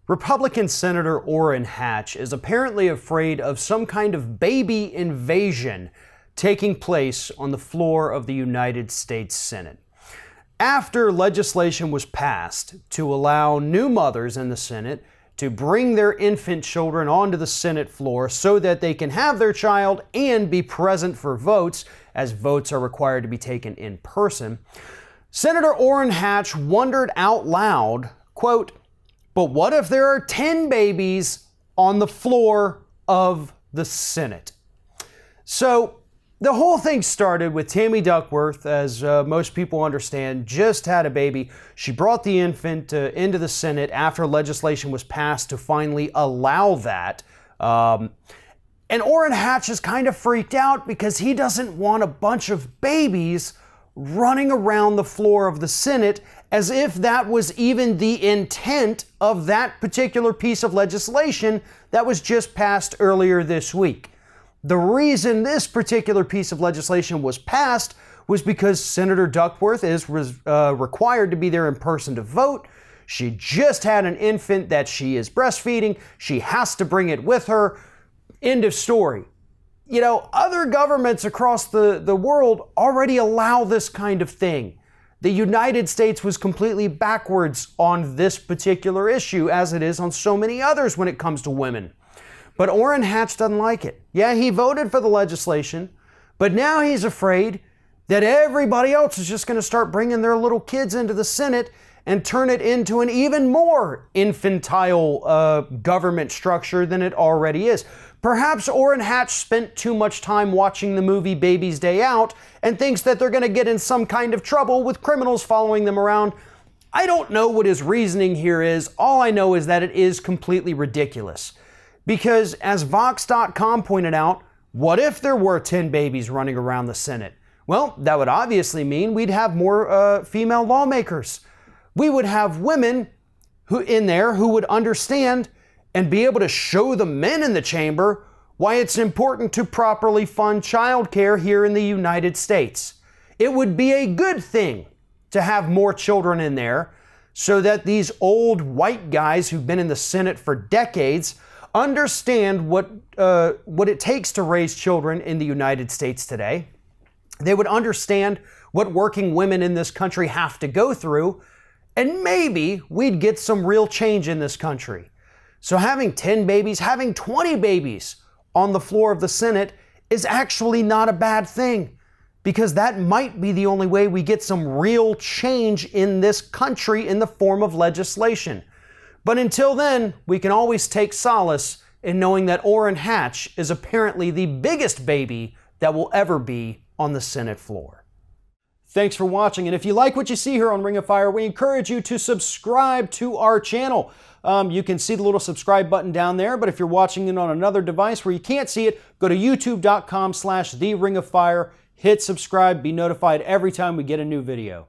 Republican Senator Orrin Hatch is apparently afraid of some kind of baby invasion taking place on the floor of the United States Senate. After legislation was passed to allow new mothers in the Senate to bring their infant children onto the Senate floor so that they can have their child and be present for votes, as votes are required to be taken in person, Senator Orrin Hatch wondered out loud, quote, "But what if there are 10 babies on the floor of the Senate?" So the whole thing started with Tammy Duckworth, as most people understand, just had a baby. She brought the infant into the Senate after legislation was passed to finally allow that. And Orrin Hatch is kind of freaked out because he doesn't want a bunch of babies running around the floor of the Senate, as if that was even the intent of that particular piece of legislation that was just passed earlier this week. The reason this particular piece of legislation was passed was because Senator Duckworth is required to be there in person to vote. She just had an infant that she is breastfeeding. She has to bring it with her. End of story. You know, other governments across the world already allow this kind of thing. The United States was completely backwards on this particular issue, as it is on so many others when it comes to women. But Orrin Hatch doesn't like it. Yeah, he voted for the legislation, but now he's afraid that everybody else is just going to start bringing their little kids into the Senate and turn it into an even more infantile government structure than it already is. Perhaps Orrin Hatch spent too much time watching the movie Baby's Day Out and thinks that they're going to get in some kind of trouble with criminals following them around. I don't know what his reasoning here is. All I know is that it is completely ridiculous. Because as Vox.com pointed out, what if there were 10 babies running around the Senate? Well, that would obviously mean we'd have more female lawmakers. We would have women in there who would understand and be able to show the men in the chamber why it's important to properly fund childcare here in the United States. It would be a good thing to have more children in there so that these old white guys who've been in the Senate for decades understand what it takes to raise children in the United States today. They would understand what working women in this country have to go through, and maybe we'd get some real change in this country. So having 10 babies, having 20 babies on the floor of the Senate is actually not a bad thing, because that might be the only way we get some real change in this country in the form of legislation. But until then, we can always take solace in knowing that Orrin Hatch is apparently the biggest baby that will ever be on the Senate floor. Thanks for watching, and if you like what you see here on Ring of Fire, we encourage you to subscribe to our channel. You can see the little subscribe button down there, but if you're watching it on another device where you can't see it, go to youtube.com/TheRingOfFire, hit subscribe, be notified every time we get a new video.